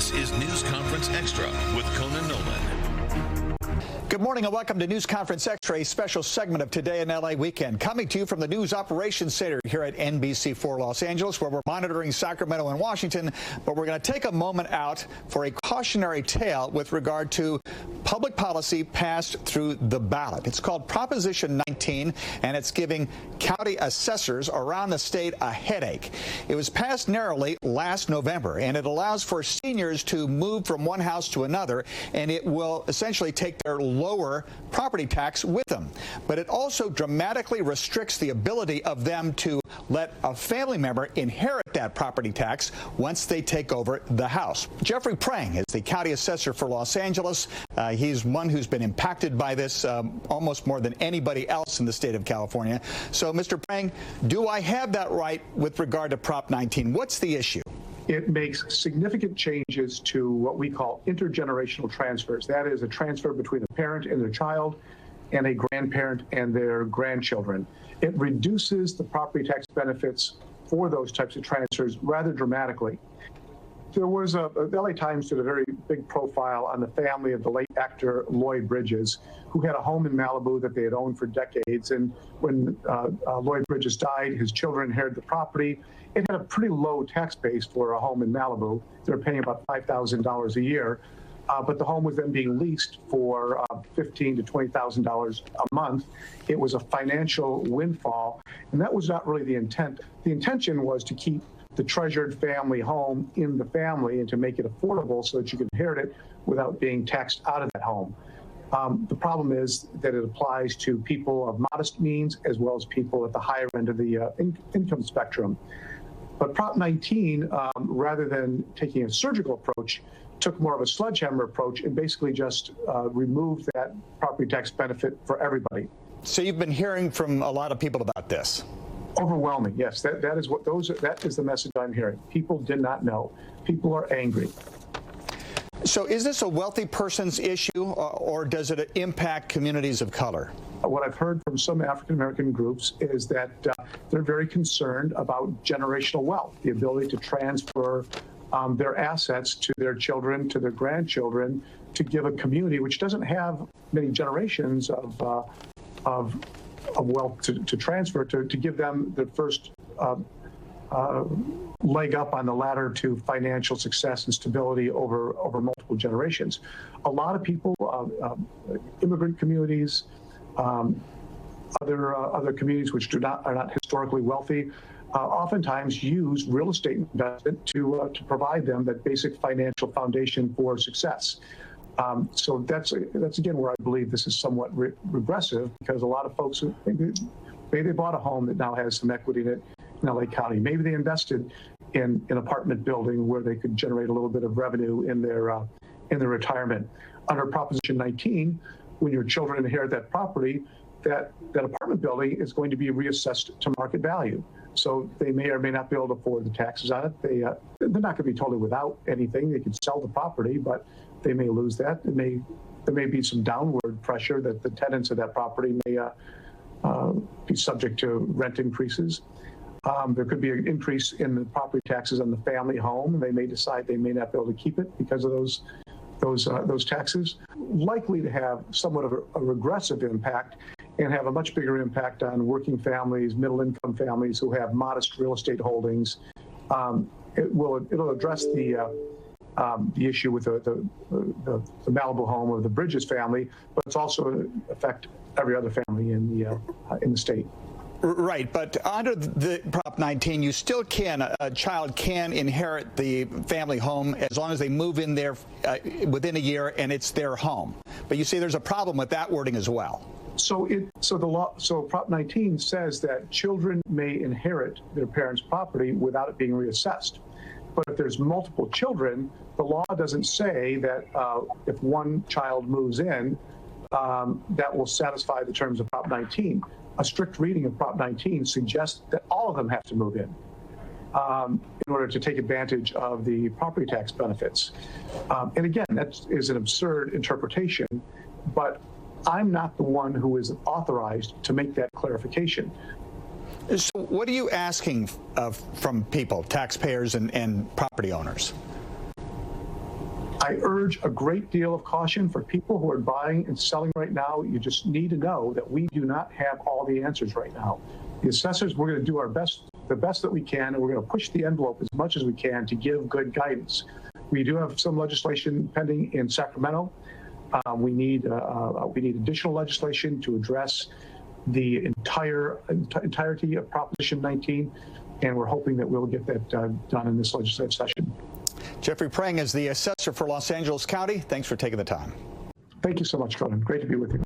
This is News Conference Extra with Conan Nolan. Good morning and welcome to News Conference Extra, a special segment of Today in LA Weekend. Coming to you from the News Operations Center here at NBC4 Los Angeles, where we're monitoring Sacramento and Washington. But we're going to take a moment out for a cautionary tale with regard to public policy passed through the ballot. It's called Proposition 19, and it's giving county assessors around the state a headache. It was passed narrowly last November, and it allows for seniors to move from one house to another, and it will essentially take their lower property tax with them. But it also dramatically restricts the ability of them to let a family member inherit that property tax once they take over the house. Jeffrey Prang is the county assessor for Los Angeles. He's one who's been impacted by this almost more than anybody else in the state of California. So, Mr. Prang, do I have that right with regard to Prop 19? What's the issue? It makes significant changes to what we call intergenerational transfers. That is a transfer between a parent and their child and a grandparent and their grandchildren. It reduces the property tax benefits for those types of transfers rather dramatically. There was the LA Times did a very big profile on the family of the late actor Lloyd Bridges, who had a home in Malibu that they had owned for decades. And when Lloyd Bridges died, his children inherited the property. It had a pretty low tax base for a home in Malibu. They were paying about $5,000 a year. But the home was then being leased for $15,000 to $20,000 a month. It was a financial windfall, and that was not really the intent. The intention was to keep the treasured family home in the family and to make it affordable so that you could inherit it without being taxed out of that home. The problem is that it applies to people of modest means as well as people at the higher end of the income spectrum. But Prop 19, rather than taking a surgical approach, took more of a sledgehammer approach and basically just removed that property tax benefit for everybody. So you've been hearing from a lot of people about this. Overwhelming, yes. That is the message I'm hearing. People did not know. People are angry. So is this a wealthy person's issue, or does it impact communities of color? What I've heard from some African-American groups is that they're very concerned about generational wealth, the ability to transfer their assets to their children, to their grandchildren, to give a community which doesn't have many generations of wealth to transfer, to give them the first leg up on the ladder to financial success and stability over multiple generations. A lot of people, immigrant communities, other communities which are not historically wealthy, oftentimes use real estate investment to provide them that basic financial foundation for success. So that's again where I believe this is somewhat regressive, because a lot of folks maybe they bought a home that now has some equity in it in LA County. Maybe they invested in an apartment building where they could generate a little bit of revenue in their retirement. Under Proposition 19, when your children inherit that property, that apartment building is going to be reassessed to market value. So they may or may not be able to afford the taxes on it. They're not going to be totally without anything. They can sell the property, but they may lose that. There may be some downward pressure that the tenants of that property may be subject to rent increases. There could be an increase in the property taxes on the family home. They may decide they may not be able to keep it because of those taxes. Likely to have somewhat of a regressive impact and have a much bigger impact on working families, middle-income families who have modest real estate holdings. It'll address the issue with the Malibu home of the Bridges family, but it's also affect every other family in the state. Right, but under the Prop 19, you still a child can inherit the family home as long as they move in there within a year and it's their home. But you see, there's a problem with that wording as well. So Prop 19 says that children may inherit their parents' property without it being reassessed. But if there's multiple children, the law doesn't say that if one child moves in, that will satisfy the terms of Prop 19. A strict reading of Prop 19 suggests that all of them have to move in order to take advantage of the property tax benefits. And again, that is an absurd interpretation, but I'm not the one who is authorized to make that clarification. So what are you asking from people, taxpayers and property owners? I urge a great deal of caution for people who are buying and selling right now. You just need to know that we do not have all the answers right now. The assessors, we're going to do our best, the best that we can, and we're going to push the envelope as much as we can to give good guidance. We do have some legislation pending in Sacramento. We need additional legislation to address the entirety of Proposition 19, and we're hoping that we'll get that done in this legislative session. Jeffrey Prang is the assessor for Los Angeles County. Thanks for taking the time. Thank you so much, Conan. Great to be with you.